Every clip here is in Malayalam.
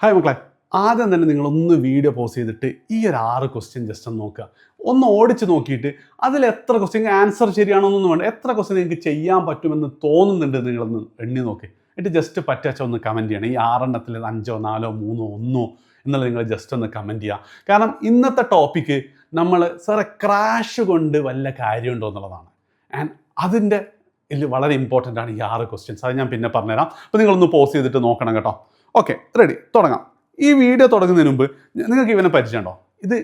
ഹായ് മക്കളെ, ആദ്യം തന്നെ നിങ്ങളൊന്ന് വീഡിയോ പോസ് ചെയ്തിട്ട് ഈ ഒരു 6 ക്വസ്റ്റ്യൻ ജസ്റ്റ് ഒന്ന് നോക്കുക. ഒന്ന് ഓടിച്ച് നോക്കിയിട്ട് അതിൽ എത്ര ക്വസ്റ്റ്യൻ ആൻസർ ശരിയാണോന്നൊന്നും വേണ്ട, എത്ര ക്വസ്റ്റ്യൻ നിങ്ങൾക്ക് ചെയ്യാൻ പറ്റുമെന്ന് തോന്നുന്നുണ്ട് നിങ്ങളൊന്ന് എണ്ണി നോക്കി. എന്നിട്ട് ജസ്റ്റ് പറ്റാച്ച ഒന്ന് കമൻറ്റ് ചെയ്യണം. ഈ 6 5, 4, 3, 1 എന്നുള്ളത് നിങ്ങൾ ജസ്റ്റ് ഒന്ന് കമൻറ്റ് ചെയ്യുക. കാരണം ഇന്നത്തെ ടോപ്പിക്ക് നമ്മൾ സാറെ ക്രാഷ് കൊണ്ട് വല്ല കാര്യമുണ്ടോ എന്നുള്ളതാണ്. ആൻഡ് അതിൻ്റെ ഇതിൽ വളരെ ഇമ്പോർട്ടൻ്റ് ആണ് ഈ 6 ക്വസ്റ്റ്യൻസ്. അത് ഞാൻ പിന്നെ പറഞ്ഞുതരാം. അപ്പോൾ നിങ്ങളൊന്ന് പോസ് ചെയ്തിട്ട് നോക്കണം കേട്ടോ. ഓക്കെ, റെഡി, തുടങ്ങാം. ഈ വീഡിയോ തുടങ്ങുന്നതിന് മുമ്പ് നിങ്ങൾക്ക് ഇവനെ പരിചയമുണ്ടോ? ഇത്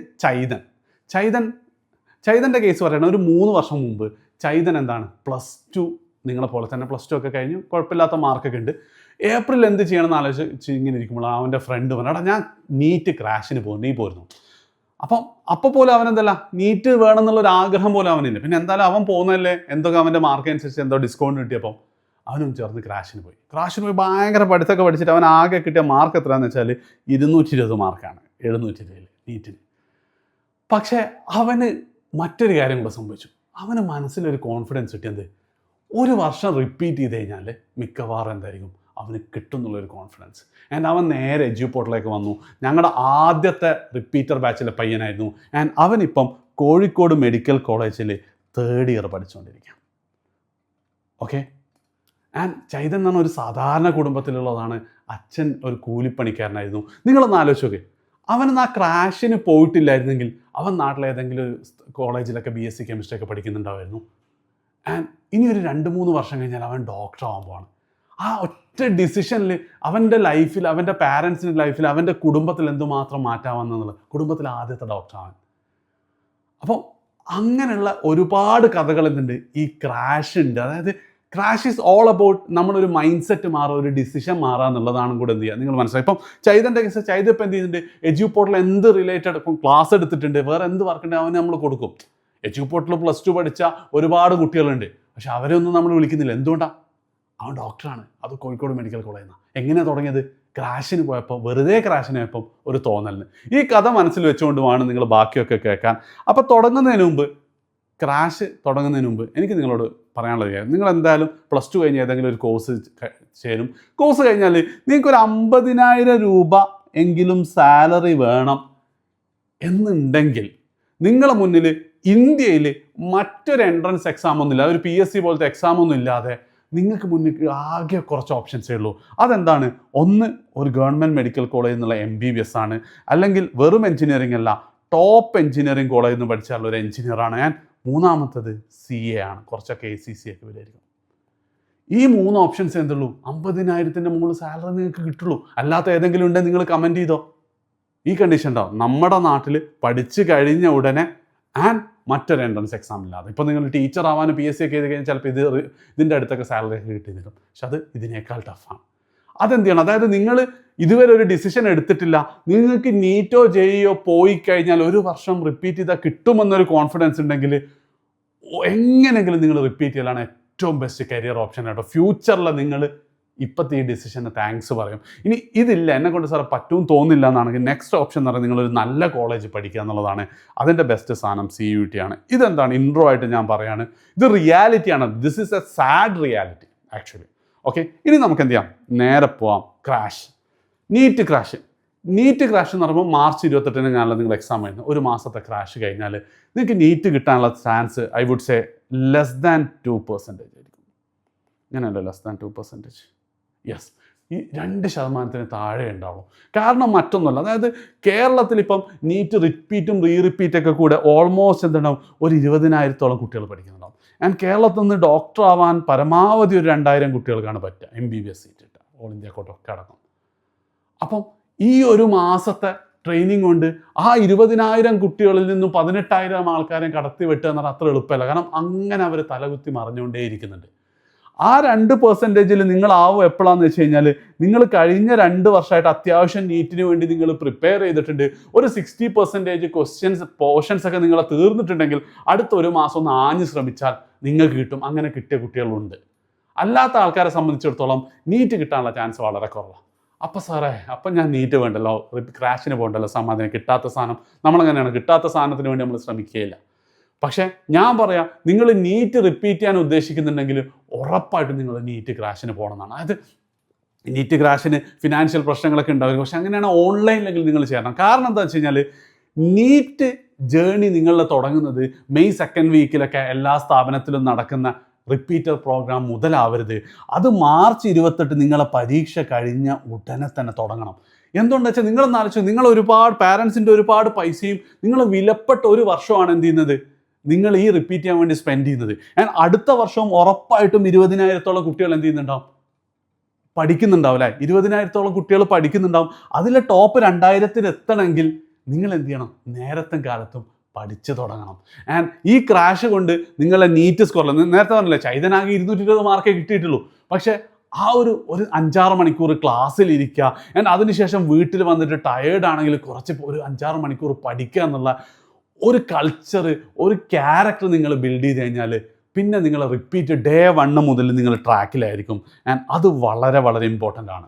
ചൈതൻ്റെ കേസ് പറയണം. ഒരു 3 വർഷം മുമ്പ് ചൈതൻ എന്താണ് +2, നിങ്ങളെ പോലെ തന്നെ +2 ഒക്കെ കഴിഞ്ഞു, കുഴപ്പമില്ലാത്ത മാർക്കൊക്കെ ഉണ്ട്. ഏപ്രിൽ എന്ത് ചെയ്യണമെന്ന് ആലോചിച്ച് ഇങ്ങനെ ഇരിക്കുമ്പോൾ അവൻ്റെ ഫ്രണ്ട് പറഞ്ഞു, എടാ ഞാൻ നീറ്റ് ക്രാഷിന് പോകും, നീ പോരുന്നു. അപ്പോൾ പോലും അവനെന്തല്ല നീറ്റ് വേണമെന്നുള്ളൊരു ആഗ്രഹം പോലും അവനില്ല. പിന്നെ എന്തായാലും അവൻ പോകുന്നതല്ലേ, എന്തൊക്കെ അവൻ്റെ മാർക്ക് അനുസരിച്ച് എന്തോ ഡിസ്കൗണ്ട് കിട്ടിയപ്പോൾ അവനും ചേർന്ന് ക്രാഷിന് പോയി. ഭയങ്കര പഠിത്തമൊക്കെ പഠിച്ചിട്ട് അവൻ ആകെ കിട്ടിയ മാർക്ക് എത്രയാണെന്ന് വെച്ചാൽ 220 മാർക്കാണ് 720 നീറ്റിന്. പക്ഷേ അവന് മറ്റൊരു കാര്യം കൂടെ സംഭവിച്ചു. അവന് മനസ്സിലൊരു കോൺഫിഡൻസ് കിട്ടിയത് ഒരു വർഷം റിപ്പീറ്റ് ചെയ്ത് കഴിഞ്ഞാൽ മിക്കവാറും എന്തായിരിക്കും അവന് കിട്ടും എന്നുള്ളൊരു കോൺഫിഡൻസ്. ആൻഡ് അവൻ നേരെ എജ്യൂപോർട്ടിലേക്ക് വന്നു. ഞങ്ങളുടെ ആദ്യത്തെ റിപ്പീറ്റർ ബാച്ചിലെ പയ്യനായിരുന്നു. ആൻഡ് അവനിപ്പം കോഴിക്കോട് മെഡിക്കൽ കോളേജിൽ 3rd ഇയർ പഠിച്ചുകൊണ്ടിരിക്കുക. ഓക്കെ, ആൻഡ് ചൈതൻ എന്ന് പറഞ്ഞ ഒരു സാധാരണ കുടുംബത്തിലുള്ളതാണ്. അച്ഛൻ ഒരു കൂലിപ്പണിക്കാരനായിരുന്നു. നിങ്ങളൊന്ന് ആലോചിച്ച് നോക്ക്, അവനൊന്ന് ആ ക്രാഷിന് പോയിട്ടില്ലായിരുന്നെങ്കിൽ അവൻ നാട്ടിലേതെങ്കിലും ഒരു കോളേജിലൊക്കെ BSc കെമിസ്ട്രി ഒക്കെ പഠിക്കുന്നുണ്ടാവുമായിരുന്നു. ആൻഡ് ഇനി ഒരു 2-3 വർഷം കഴിഞ്ഞാൽ അവൻ ഡോക്ടർ ആവാൻ പോവാണ്. ആ ഒറ്റ ഡിസിഷനിൽ അവൻ്റെ ലൈഫിൽ, അവൻ്റെ പാരൻസിൻ്റെ ലൈഫിൽ, അവൻ്റെ കുടുംബത്തിൽ എന്തുമാത്രം മാറ്റാമെന്നുള്ളത്, കുടുംബത്തിൽ ആദ്യത്തെ ഡോക്ടറാണ്. അപ്പോൾ അങ്ങനെയുള്ള ഒരുപാട് കഥകൾ എന്തുണ്ട് ഈ ക്രാഷ് ഉണ്ട്. അതായത് ക്രാഷ് ഈസ് ഓൾ അബൌട്ട് നമ്മളൊരു മൈൻഡ് സെറ്റ് മാറുക, ഒരു ഡിസിഷൻ മാറുക എന്നുള്ളതാണ് കൂടെ എന്ത് ചെയ്യുക. നിങ്ങൾ മനസ്സിലായി. ഇപ്പം ചൈതൻ്റെ കേസ്, ചൈത ഇപ്പം എന്ത് ചെയ്യുന്നുണ്ട്, എജ്യൂപോർട്ടിൽ എന്ത് റിലേറ്റഡ് ഇപ്പം ക്ലാസ് എടുത്തിട്ടുണ്ട്, വേറെ എന്ത് വർക്ക് ഉണ്ട് അവന് നമ്മൾ കൊടുക്കും. എജ്യൂപോർട്ടിൽ +2 പഠിച്ച ഒരുപാട് കുട്ടികളുണ്ട്. പക്ഷെ അവരെയൊന്നും നമ്മൾ വിളിക്കുന്നില്ല. എന്തുകൊണ്ടാണ്? അവൻ ഡോക്ടറാണ്. അത് കോഴിക്കോട് മെഡിക്കൽ കോളേജിൽ നിന്നാണ്. എങ്ങനെയാണ് തുടങ്ങിയത്? ക്രാഷിന് പോയപ്പോൾ, വെറുതെ ക്രാഷിന് പോയപ്പോൾ ഒരു തോന്നലിന്. ഈ കഥ മനസ്സിൽ വെച്ചുകൊണ്ട് വേണം നിങ്ങൾ ബാക്കിയൊക്കെ കേൾക്കാൻ. അപ്പോൾ ക്രാഷ് തുടങ്ങുന്നതിന് മുമ്പ് എനിക്ക് നിങ്ങളോട് പറയാനുള്ളത് കാര്യം, നിങ്ങൾ എന്തായാലും +2 കഴിഞ്ഞ് ഏതെങ്കിലും ഒരു കോഴ്സ് ചേരും. കോഴ്സ് കഴിഞ്ഞാൽ നിങ്ങൾക്കൊരു 50,000 രൂപ എങ്കിലും സാലറി വേണം എന്നുണ്ടെങ്കിൽ നിങ്ങളെ മുന്നിൽ ഇന്ത്യയിൽ മറ്റൊരു എൻട്രൻസ് എക്സാം ഒന്നുമില്ല, ഒരു PSC പോലത്തെ എക്സാം ഒന്നും ഇല്ലാതെ നിങ്ങൾക്ക് മുന്നിൽ ആകെ കുറച്ച് ഓപ്ഷൻസേ ഉള്ളൂ. അതെന്താണ്? ഒന്ന്, ഒരു ഗവൺമെൻറ് മെഡിക്കൽ കോളേജിൽ നിന്നുള്ള MBBS ആണ്. അല്ലെങ്കിൽ വെറും എഞ്ചിനീയറിംഗ് അല്ല, ടോപ്പ് എഞ്ചിനീയറിംഗ് കോളേജിൽ നിന്ന് പഠിച്ചാലുള്ള ഒരു എഞ്ചിനീയറാണ് ഞാൻ. മൂന്നാമത്തത് CA ആണ്. കുറച്ചൊക്കെ ACC ഒക്കെ വരായിരിക്കും. ഈ 3 ഓപ്ഷൻസ് എന്തുള്ളൂ? 50,000ൻ്റെ മുകളിൽ സാലറി നിങ്ങൾക്ക് കിട്ടുള്ളൂ. അല്ലാത്ത ഏതെങ്കിലും ഉണ്ടെങ്കിൽ നിങ്ങൾ കമൻറ്റ് ചെയ്തോ. ഈ കണ്ടീഷൻ ഉണ്ടാവും. നമ്മുടെ നാട്ടിൽ പഠിച്ചു കഴിഞ്ഞ ഉടനെ ആൻഡ് മറ്റൊരു എൻട്രൻസ് എക്സാം ഇല്ലാതെ. ഇപ്പോൾ നിങ്ങൾ ടീച്ചർ ആവാനും PSC ഒക്കെ ചെയ്ത് കഴിഞ്ഞാൽ ചിലപ്പോൾ ഇതിൻ്റെ അടുത്തൊക്കെ സാലറി ഒക്കെ കിട്ടി തരും. പക്ഷെ അത് ഇതിനേക്കാൾ ടഫാണ്. അതെന്ത് ചെയ്യണം? അതായത് നിങ്ങൾ ഇതുവരെ ഒരു ഡിസിഷൻ എടുത്തിട്ടില്ല, നിങ്ങൾക്ക് നീറ്റോ ജെയോ പോയി കഴിഞ്ഞാൽ ഒരു വർഷം റിപ്പീറ്റ് ചെയ്താൽ കിട്ടുമെന്നൊരു കോൺഫിഡൻസ് ഉണ്ടെങ്കിൽ എങ്ങനെയെങ്കിലും നിങ്ങൾ റിപ്പീറ്റ് ചെയ്യലാണ് ഏറ്റവും ബെസ്റ്റ് കരിയർ ഓപ്ഷൻ കേട്ടോ. ഫ്യൂച്ചറിൽ നിങ്ങൾ ഇപ്പോഴത്തെ ഈ ഡിസിഷന് താങ്ക്സ് പറയും. ഇനി ഇതില്ല, എന്നെ കൊണ്ട് സാറെ പറ്റും തോന്നില്ല എന്നാണെങ്കിൽ നെക്സ്റ്റ് ഓപ്ഷൻ എന്ന് പറയുന്നത് നിങ്ങളൊരു നല്ല കോളേജ് പഠിക്കുക എന്നുള്ളതാണ്. അതിൻ്റെ ബെസ്റ്റ് സാധനം CUT ആണ്. ഇതെന്താണ് ഇൻട്രോ ആയിട്ട് ഞാൻ പറയാണ്, ഇത് റിയാലിറ്റിയാണ്. This is a sad reality actually. Okay, ഇനി നമുക്ക് എന്ത് ചെയ്യാം, നേരെ പോവാം. നീറ്റ് ക്രാഷ് എന്ന് പറയുമ്പോൾ March 28 ഞാനല്ല നിങ്ങൾ എക്സാം കഴിഞ്ഞു. ഒരു മാസത്തെ ക്രാഷ് കഴിഞ്ഞാൽ നിങ്ങൾക്ക് നീറ്റ് കിട്ടാനുള്ള ചാൻസ് ഐ വുഡ് സേ <2% ആയിരിക്കും. ഇങ്ങനെയല്ല, <2%. യെസ്, ഈ 2% താഴെ ഉണ്ടാവും. കാരണം മറ്റൊന്നുമല്ല, അതായത് കേരളത്തിൽ ഇപ്പം നീറ്റ് റിപ്പീറ്റും റീറിപ്പീറ്റൊക്കെ കൂടെ ഓൾമോസ്റ്റ് എന്തുണ്ടാവും, ഒരു 20,000-ഓളം കുട്ടികൾ പഠിക്കുന്നുണ്ടാവും. ആൻഡ് കേരളത്തിൽ നിന്ന് ഡോക്ടർ ആവാൻ പരമാവധി ഒരു 2,000 കുട്ടികൾക്കാണ് പറ്റുക, MBBS സീറ്റ് കിട്ടുക, ഓൾ ഇന്ത്യ കോട്ടൊക്കെ അടക്കം. അപ്പം ഈ ഒരു മാസത്തെ ട്രെയിനിങ് കൊണ്ട് ആ 20,000 കുട്ടികളിൽ നിന്നും 18,000 ആൾക്കാരെ കടത്തി വെട്ടുക എന്ന് പറഞ്ഞാൽ അത്ര എളുപ്പമല്ല. കാരണം അങ്ങനെ അവർ തലകുത്തി മറിഞ്ഞുകൊണ്ടേ ഇരിക്കുന്നുണ്ട്. ആ 2% നിങ്ങളാവും എപ്പോഴാന്ന് വെച്ച് കഴിഞ്ഞാൽ, നിങ്ങൾ കഴിഞ്ഞ 2 വർഷമായിട്ട് അത്യാവശ്യം നീറ്റിന് വേണ്ടി നിങ്ങൾ പ്രിപ്പയർ ചെയ്തിട്ടുണ്ട്. ഒരു 60% പോർഷൻസ് ഒക്കെ നിങ്ങളെ തീർന്നിട്ടുണ്ടെങ്കിൽ അടുത്ത ഒരു മാസം ഒന്ന് ആഞ്ഞ് ശ്രമിച്ചാൽ നിങ്ങൾക്ക് കിട്ടും. അങ്ങനെ കിട്ടിയ കുട്ടികളുണ്ട്. അല്ലാത്ത ആൾക്കാരെ സംബന്ധിച്ചിടത്തോളം നീറ്റ് കിട്ടാനുള്ള ചാൻസ് വളരെ കുറവാണ്. അപ്പം സാറേ, അപ്പം ഞാൻ നീറ്റ് വേണ്ടല്ലോ, ക്രാഷിന് പോകണ്ടല്ലോ, സമാധാനം. കിട്ടാത്ത സാധനം നമ്മളെങ്ങനെയാണ്, കിട്ടാത്ത സാധനത്തിന് വേണ്ടി നമ്മൾ ശ്രമിക്കുകയില്ല. പക്ഷേ ഞാൻ പറയാം, നിങ്ങൾ നീറ്റ് റിപ്പീറ്റ് ചെയ്യാൻ ഉദ്ദേശിക്കുന്നുണ്ടെങ്കിൽ ഉറപ്പായിട്ടും നിങ്ങൾ നീറ്റ് ക്രാഷിന് പോകണമെന്നാണ്. അതായത് നീറ്റ് ക്രാഷിന് ഫിനാൻഷ്യൽ പ്രശ്നങ്ങളൊക്കെ ഉണ്ടാവും. പക്ഷെ അങ്ങനെയാണ് ഓൺലൈനിലെങ്കിൽ നിങ്ങൾ ചെയ്യണം. കാരണം എന്താ വെച്ച് കഴിഞ്ഞാൽ നീറ്റ് ജേർണി നിങ്ങളിൽ തുടങ്ങുന്നത് മെയ് 2nd വീക്കിലൊക്കെ എല്ലാ സ്ഥാപനത്തിലും നടക്കുന്ന റിപ്പീറ്റർ പ്രോഗ്രാം മുതലാവരുത്. അത് മാർച്ച് 28 നിങ്ങളെ പരീക്ഷ കഴിഞ്ഞ ഉടനെ തന്നെ തുടങ്ങണം. എന്തുകൊണ്ടെന്ന് വെച്ചാൽ നിങ്ങളൊന്ന് ആലോചിച്ചു, നിങ്ങൾ ഒരുപാട് പാരൻസിൻ്റെ ഒരുപാട് പൈസയും നിങ്ങൾ വിലപ്പെട്ട ഒരു വർഷമാണ് എന്ത് ചെയ്യുന്നത്, നിങ്ങൾ ഈ റിപ്പീറ്റ് ചെയ്യാൻ വേണ്ടി സ്പെൻഡ് ചെയ്യുന്നത്. ആൻഡ് അടുത്ത വർഷവും ഉറപ്പായിട്ടും 20,000-ഓളം കുട്ടികൾ എന്ത് ചെയ്യുന്നുണ്ടാവും, പഠിക്കുന്നുണ്ടാവും അല്ലേ. 20,000-ഓളം കുട്ടികൾ പഠിക്കുന്നുണ്ടാവും. അതിലെ ടോപ്പ് 2000-ൽ എത്തണമെങ്കിൽ നിങ്ങൾ എന്ത് ചെയ്യണം, നേരത്തും കാലത്തും പഠിച്ചു തുടങ്ങണം. ആൻഡ് ഈ ക്രാഷ് കൊണ്ട് നിങ്ങളെ നീറ്റ് സ്കോറിൽ നേരത്തെ പറഞ്ഞില്ലേ, ചൈതനാകെ 220 മാർക്കേ കിട്ടിയിട്ടുള്ളൂ. പക്ഷേ ആ ഒരു 5-6 മണിക്കൂർ ക്ലാസ്സിലിരിക്കുക, ആൻഡ് അതിനുശേഷം വീട്ടിൽ വന്നിട്ട് ടയേർഡ് ആണെങ്കിൽ കുറച്ച് ഒരു 5-6 മണിക്കൂർ പഠിക്കുക എന്നുള്ള ഒരു കൾച്ചർ, ഒരു ക്യാരക്ടർ നിങ്ങൾ ബിൽഡ് ചെയ്ത് കഴിഞ്ഞാൽ പിന്നെ നിങ്ങൾ റിപ്പീറ്റ് ഡേ 1 മുതൽ നിങ്ങൾ ട്രാക്കിലായിരിക്കും. ആൻഡ് അത് വളരെ വളരെ ഇമ്പോർട്ടൻ്റ് ആണ്,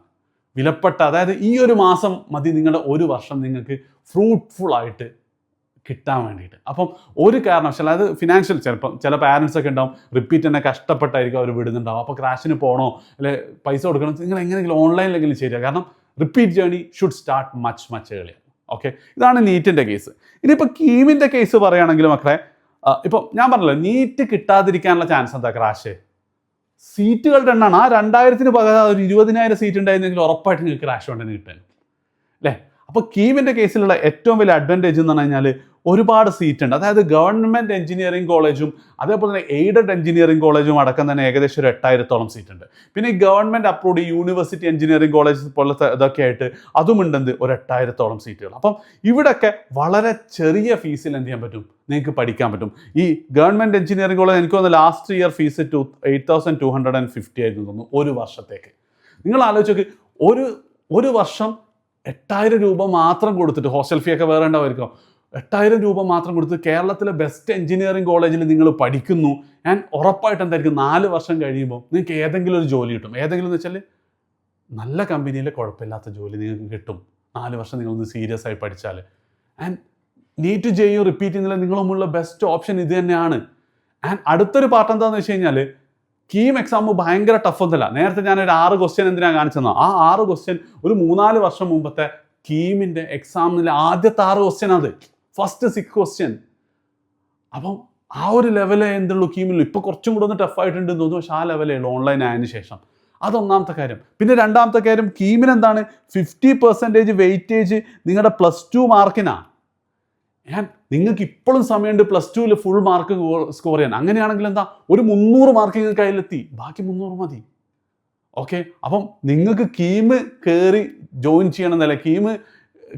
വിലപ്പെട്ട. അതായത് ഈ ഒരു മാസം മതി നിങ്ങളുടെ ഒരു വർഷം നിങ്ങൾക്ക് ഫ്രൂട്ട്ഫുൾ ആയിട്ട് കിട്ടാൻ വേണ്ടിയിട്ട്. അപ്പം ഒരു കാരണവശാലും അത് ഫിനാൻഷ്യൽ, ചിലപ്പം ചില പാരൻസ് ഒക്കെ ഉണ്ടാവും റിപ്പീറ്റ് തന്നെ കഷ്ടപ്പെട്ടായിരിക്കും അവർ വിടുന്നുണ്ടാവും. അപ്പോൾ ക്രാഷിന് പോകണോ അല്ലെ പൈസ കൊടുക്കണം, നിങ്ങൾ എങ്ങനെയെങ്കിലും ഓൺലൈനിലെങ്കിലും ശരിയാണ്. കാരണം repeat journey should start much earlier. Okay, ഇതാണ് നീറ്റിൻ്റെ കേസ്. ഇനിയിപ്പോൾ കീമിൻ്റെ കേസ് പറയുകയാണെങ്കിൽ മക്കളെ, ഇപ്പം ഞാൻ പറഞ്ഞല്ലോ നീറ്റ് കിട്ടാതിരിക്കാനുള്ള ചാൻസ് എന്താ, ക്രാഷ് സീറ്റുകളുടെ എണ്ണമാണ്. ആ 2000-ന് പകരം ഒരു 20,000 സീറ്റ് ഉണ്ടായിരുന്നെങ്കിൽ ഉറപ്പായിട്ട് നിങ്ങൾക്ക് ക്രാഷ് കൊണ്ടുതന്നെ കിട്ടാൻ അല്ലേ. അപ്പോൾ കീമിൻ്റെ കേസിലുള്ള ഏറ്റവും വലിയ അഡ്വാൻറ്റേജ് എന്ന് പറഞ്ഞു കഴിഞ്ഞാൽ ഒരുപാട് സീറ്റ് ഉണ്ട്. അതായത് ഗവൺമെൻറ് എഞ്ചിനീയറിംഗ് കോളേജും അതേപോലെ തന്നെ എയ്ഡഡ് എഞ്ചിനീയറിംഗ് കോളേജും അടക്കം തന്നെ ഏകദേശം ഒരു 8,000-ഓളം സീറ്റ് ഉണ്ട്. പിന്നെ ഈ government approved university engineering college പോലത്തെ ഇതൊക്കെ ആയിട്ട് അതുമുണ്ടെന്ന് ഒരു 8,000-ഓളം സീറ്റുകൾ. അപ്പം ഇവിടെയൊക്കെ വളരെ ചെറിയ ഫീസിൽ എന്ത് ചെയ്യാൻ പറ്റും, നിങ്ങൾക്ക് പഠിക്കാൻ പറ്റും. ഈ ഗവൺമെൻറ് എഞ്ചിനീയറിംഗ് കോളേജ് എനിക്ക് തോന്നുന്നു ലാസ്റ്റ് ഇയർ ഫീസ് 8,250 ആയിരുന്നു തോന്നുന്നു ഒരു വർഷത്തേക്ക്. നിങ്ങൾ ആലോചിച്ച് നോക്ക്, ഒരു വർഷം 8,000 രൂപ മാത്രം കൊടുത്തിട്ട്, ഹോസ്റ്റൽ ഫീ ഒക്കെ വേറെ ഉണ്ടാവുമായിരിക്കും, 8,000 രൂപ മാത്രം കൊടുത്ത് കേരളത്തിലെ ബെസ്റ്റ് എഞ്ചിനീയറിംഗ് കോളേജിൽ നിങ്ങൾ പഠിക്കുന്നു. ഞാൻ ഉറപ്പായിട്ട് എന്തായിരിക്കും 4 വർഷം കഴിയുമ്പോൾ നിങ്ങൾക്ക് ഏതെങ്കിലും ഒരു ജോലി കിട്ടും. ഏതെങ്കിലും എന്ന് വെച്ചാൽ നല്ല കമ്പനിയിൽ കുഴപ്പമില്ലാത്ത ജോലി നിങ്ങൾക്ക് കിട്ടും 4 വർഷം നിങ്ങളൊന്ന് സീരിയസ് ആയി പഠിച്ചാൽ. ആൻഡ് നീറ്റ് ചെയ്യും റിപ്പീറ്റ് ചെയ്യുന്നില്ല, നിങ്ങൾ മുമ്പുള്ള ബെസ്റ്റ് ഓപ്ഷൻ ഇത് തന്നെയാണ്. ആൻഡ് അടുത്തൊരു പാർട്ട് എന്താണെന്ന് വെച്ച് കഴിഞ്ഞാൽ കീം എക്സാം ഭയങ്കര ടഫ് ഒന്നുമല്ല. നേരത്തെ ഞാനൊരു 6 ക്വസ്റ്റ്യൻ എന്തിനാണ് കാണിച്ചെന്നോ, ആ 6 ക്വസ്റ്റ്യൻ ഒരു 3-4 വർഷം മുമ്പത്തെ കീമിൻ്റെ എക്സാമിലെ ആദ്യത്തെ 6 ക്വസ്റ്റ്യൻ, അത് ഫസ്റ്റ് 6 ക്വസ്റ്റ്യൻ. അപ്പം ആ ഒരു ലെവലേ എന്തുള്ളൂ കീമിലുള്ളൂ. ഇപ്പോൾ കുറച്ചും കൂടെ ഒന്ന് ടഫായിട്ടുണ്ടെന്ന് തോന്നുന്നു, പക്ഷേ ആ ലെവലേ ഉള്ളൂ ഓൺലൈൻ ആയതിനു ശേഷം. അതൊന്നാമത്തെ കാര്യം. പിന്നെ രണ്ടാമത്തെ കാര്യം, കീമിന് എന്താണ് 50% വെയിറ്റേജ് നിങ്ങളുടെ +2 മാർക്കിനാണ്. നിങ്ങൾക്ക് ഇപ്പോഴും സമയമുണ്ട് +2-ൽ ഫുൾ മാർക്ക് സ്കോർ ചെയ്യാൻ. അങ്ങനെയാണെങ്കിൽ എന്താ, ഒരു 300 മാർക്ക് നിങ്ങൾക്ക് കയ്യിലെത്തി, ബാക്കി 300 മതി. ഓക്കെ, അപ്പം നിങ്ങൾക്ക് കീം കയറി ജോയിൻ ചെയ്യണമെന്നല്ല, കീം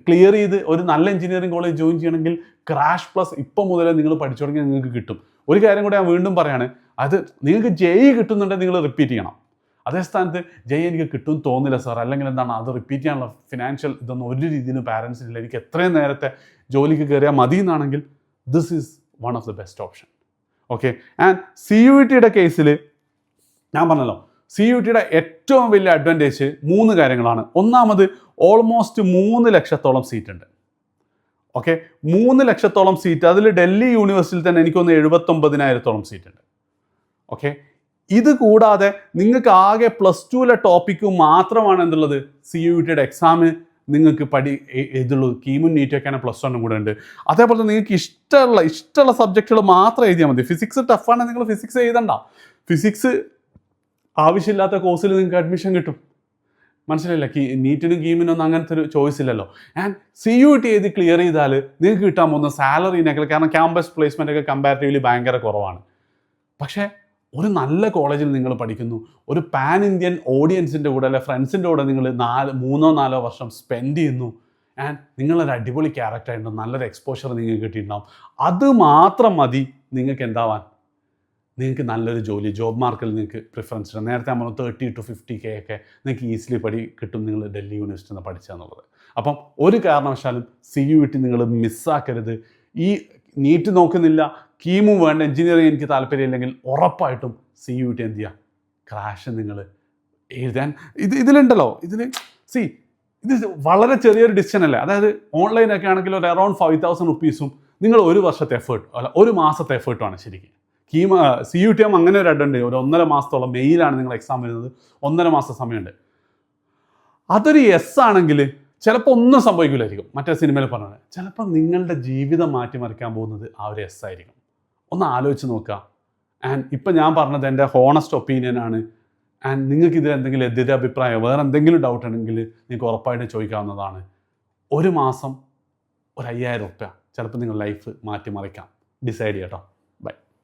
ക്ലിയർ ചെയ്ത് ഒരു നല്ല എഞ്ചിനീയറിംഗ് കോളേജ് ജോയിൻ ചെയ്യണമെങ്കിൽ ക്രാഷ് പ്ലസ് ഇപ്പം മുതലേ നിങ്ങൾ പഠിച്ചു തുടങ്ങിയാൽ നിങ്ങൾക്ക് കിട്ടും. ഒരു കാര്യം കൂടെ ഞാൻ വീണ്ടും പറയാണ്, അത് നിങ്ങൾക്ക് ജെഇ കിട്ടുന്നുണ്ടെങ്കിൽ നിങ്ങൾ റിപ്പീറ്റ് ചെയ്യണം. അതേ സ്ഥാനത്ത് ജെഇ എനിക്ക് കിട്ടും തോന്നില്ല സാർ, അല്ലെങ്കിൽ എന്താണ് അത് റിപ്പീറ്റ് ചെയ്യാനുള്ള ഫിനാൻഷ്യൽ ഇതൊന്നും ഒരു രീതിയിലും പാരൻസിനില്ല, എനിക്ക് എത്രയും നേരത്തെ ജോലിക്ക് കയറിയാൽ മതി എന്നാണെങ്കിൽ this is one of the best option. Okay, and CUET-യുടെ കേസിൽ ഞാൻ പറഞ്ഞല്ലോ, CUET-യുടെ ഏറ്റവും വലിയ അഡ്വാൻറ്റേജ് 3 കാര്യങ്ങളാണ്. ഒന്നാമത് ഓൾമോസ്റ്റ് 3 ലക്ഷത്തോളം സീറ്റ് ഉണ്ട്. ഓക്കെ, 3 ലക്ഷത്തോളം സീറ്റ്, അതിൽ ഡൽഹി യൂണിവേഴ്സിറ്റിയിൽ തന്നെ എനിക്കൊന്ന് 79,000-ഓളം സീറ്റ് ഉണ്ട്. ഓക്കെ, ഇത് കൂടാതെ നിങ്ങൾക്ക് ആകെ +2-ലെ ടോപ്പിക്ക് മാത്രമാണ് എന്തുള്ളത് CUET-യുടെ എക്സാമിന് നിങ്ങൾക്ക് ഇതുള്ളൂ. കീമും നീറ്റൊക്കെയാണ് +1 കൂടെ ഉണ്ട്. അതേപോലെ തന്നെ നിങ്ങൾക്ക് ഇഷ്ടമുള്ള സബ്ജക്റ്റുകൾ മാത്രം എഴുതിയാൽ മതി. ഫിസിക്സ് ടഫാണെങ്കിൽ നിങ്ങൾ ഫിസിക്സ് എഴുതണ്ട. ഫിസിക്സ് ആവശ്യമില്ലാത്ത കോഴ്സിൽ നിങ്ങൾക്ക് അഡ്മിഷൻ കിട്ടും. മനസ്സിലായില്ല, നീറ്റിനും കീമിനും ഒന്നും അങ്ങനത്തെ ഒരു ചോയ്സ് ഇല്ലല്ലോ. ആൻഡ് CUET എഴുതി ക്ലിയർ ചെയ്താൽ നിങ്ങൾക്ക് കിട്ടാൻ പോകുന്ന സാലറിനേക്കാൾ, കാരണം ക്യാമ്പസ് പ്ലേസ്മെൻ്റ് ഒക്കെ കമ്പാരിറ്റീവ്ലി ഭയങ്കര കുറവാണ്. പക്ഷേ ഒരു നല്ല കോളേജിൽ നിങ്ങൾ പഠിക്കുന്നു, ഒരു പാൻ ഇന്ത്യൻ ഓഡിയൻസിൻ്റെ കൂടെ അല്ലെ ഫ്രണ്ട്സിൻ്റെ കൂടെ നിങ്ങൾ 3-4 വർഷം സ്പെൻഡ് ചെയ്യുന്നു, ആൻഡ് നിങ്ങളൊരു അടിപൊളി ക്യാരക്ടറായിട്ടുണ്ടാവും, നല്ലൊരു എക്സ്പോഷർ നിങ്ങൾക്ക് കിട്ടിയിട്ടുണ്ടാവും. അത് മാത്രം മതി നിങ്ങൾക്ക് എന്താവാൻ, നിങ്ങൾക്ക് നല്ലൊരു ജോബ് മാർക്കിൽ നിങ്ങൾക്ക് പ്രിഫറൻസ് ഉണ്ട്. നേരത്തെ നമ്മൾ 30 to 50K ഒക്കെ നിങ്ങൾക്ക് ഈസിലി കിട്ടും നിങ്ങൾ ഡൽഹി യൂണിവേഴ്സിറ്റിയിൽ നിന്ന് പഠിച്ചെന്നുള്ളത്. അപ്പം ഒരു കാരണവശാലും CUET നിങ്ങൾ മിസ്സാക്കരുത്. ഈ നീറ്റ് നോക്കുന്നില്ല, കീമും വേണ്ട, എഞ്ചിനീയറിംഗ് എനിക്ക് താല്പര്യമില്ലെങ്കിൽ ഉറപ്പായിട്ടും CUET എന്ത് ചെയ്യുക, ക്രാഷ് നിങ്ങൾ എഴുതാൻ ഇതിലുണ്ടല്ലോ. ഇത് വളരെ ചെറിയൊരു ഡിസിഷൻ അല്ലേ. അതായത് ഓൺലൈനൊക്കെ ആണെങ്കിൽ ഒരു അറൗണ്ട് 5,000 rupees നിങ്ങൾ ഒരു വർഷത്തെ എഫേർട്ട് അല്ല ഒരു മാസത്തെ എഫേർട്ടുമാണ് ശരിക്കും. CUET അങ്ങനെ ഒരു അഡ്വാൻറ്റേജ്, ഒരു 1.5 മാസത്തോളം മെയിലാണ് നിങ്ങൾ എക്സാം വരുന്നത്, 1.5 മാസം സമയമുണ്ട്. അതൊരു യെസ് ആണെങ്കിൽ ചിലപ്പോൾ ഒന്നും സംഭവിക്കില്ലായിരിക്കും. മറ്റേ സിനിമയിൽ പറഞ്ഞത് ചിലപ്പോൾ നിങ്ങളുടെ ജീവിതം മാറ്റിമറിക്കാൻ പോകുന്നത് ആ ഒരു യെസ് ആയിരിക്കും. ഒന്ന് ആലോചിച്ച് നോക്കുക. ആൻഡ് ഇപ്പം ഞാൻ പറഞ്ഞത് എൻ്റെ ഹോണസ്റ്റ് ഒപ്പീനിയനാണ്. ആൻഡ് നിങ്ങൾക്ക് ഇതിൽ എന്തെങ്കിലും എതിരഭിപ്രായം വേറെ എന്തെങ്കിലും ഡൗട്ട് ഉണ്ടെങ്കിൽ നിങ്ങൾക്ക് ഉറപ്പായിട്ട് ചോദിക്കാവുന്നതാണ്. ഒരു മാസം ഒരു 5000 റുപ്യ ചിലപ്പോൾ നിങ്ങളുടെ ലൈഫ് മാറ്റിമറിക്കാം. ഡിസൈഡ് ചെയ്യാം കേട്ടോ.